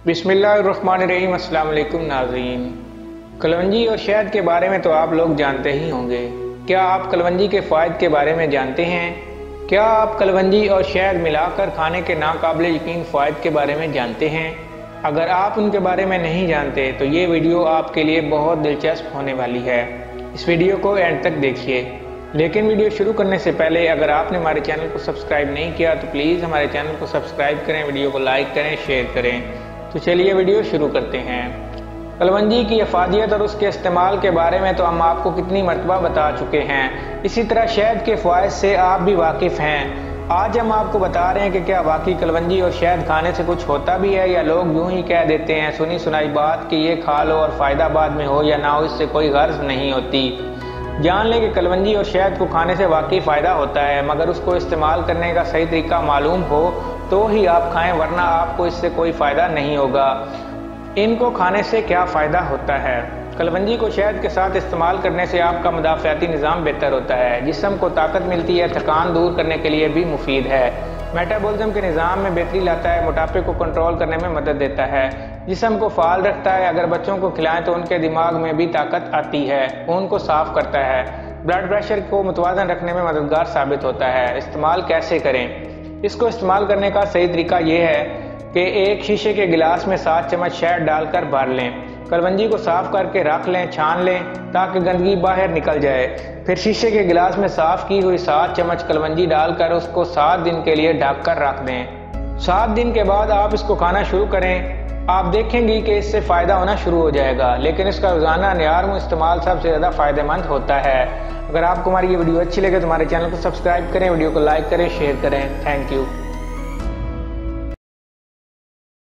बिस्मिल्लाहिर्रहमानिर्रहीम। अस्सलाम वालेकुम नाज़रीन। कलवंजी और शहद के बारे में तो आप लोग जानते ही होंगे। क्या आप कलवंजी के फ़ायदे के बारे में जानते हैं? क्या आप कलवंजी और शहद मिलाकर खाने के नाकाबिले यकीन फ़ायदे के बारे में जानते हैं? अगर आप उनके बारे में नहीं जानते तो ये वीडियो आपके लिए बहुत दिलचस्प होने वाली है। इस वीडियो को एंड तक देखिए। लेकिन वीडियो शुरू करने से पहले अगर आपने हमारे चैनल को सब्सक्राइब नहीं किया तो प्लीज़ हमारे चैनल को सब्सक्राइब करें, वीडियो को लाइक करें, शेयर करें। तो चलिए वीडियो शुरू करते हैं। कलवंजी की अफादियत और उसके इस्तेमाल के बारे में तो हम आपको कितनी मरतबा बता चुके हैं। इसी तरह शहद के फ़वाइद से आप भी वाकिफ़ हैं। आज हम आपको बता रहे हैं कि क्या वाकई कलवंजी और शहद खाने से कुछ होता भी है या लोग यूं ही कह देते हैं सुनी सुनाई बात कि ये खा लो और फ़ायदा बाद में हो या ना हो, इससे कोई गर्ज नहीं होती। जान लें कि कलवंजी और शहद को खाने से वाकई फ़ायदा होता है, मगर उसको इस्तेमाल करने का सही तरीका मालूम हो तो ही आप खाएं, वरना आपको इससे कोई फ़ायदा नहीं होगा। इनको खाने से क्या फ़ायदा होता है? कलवंजी को शहद के साथ इस्तेमाल करने से आपका मुदाफ़ाती निज़ाम बेहतर होता है, जिस्म को ताकत मिलती है, थकान दूर करने के लिए भी मुफीद है, मेटाबॉलिज्म के निज़ाम में बेहतरी लाता है, मोटापे को कंट्रोल करने में मदद देता है, जिस्म को फ़ाल रखता है। अगर बच्चों को खिलाएं तो उनके दिमाग में भी ताकत आती है, खून को साफ़ करता है, ब्लड प्रेशर को मुतवाज़न रखने में मददगार साबित होता है। इस्तेमाल कैसे करें? इसको इस्तेमाल करने का सही तरीका ये है कि एक शीशे के गिलास में 7 चम्मच शहद डालकर भर लें। कलवंजी को साफ करके रख लें, छान लें ताकि गंदगी बाहर निकल जाए। फिर शीशे के गिलास में साफ की हुई 7 चम्मच कलवंजी डालकर उसको 7 दिन के लिए ढक कर रख दें। 7 दिन के बाद आप इसको खाना शुरू करें, आप देखेंगी कि इससे फ़ायदा होना शुरू हो जाएगा। लेकिन इसका रोज़ाना नियारम इस्तेमाल सबसे ज़्यादा फ़ायदेमंद होता है। अगर आपको हमारी ये वीडियो अच्छी लगे तो हमारे चैनल को सब्सक्राइब करें, वीडियो को लाइक करें, शेयर करें। Thank you.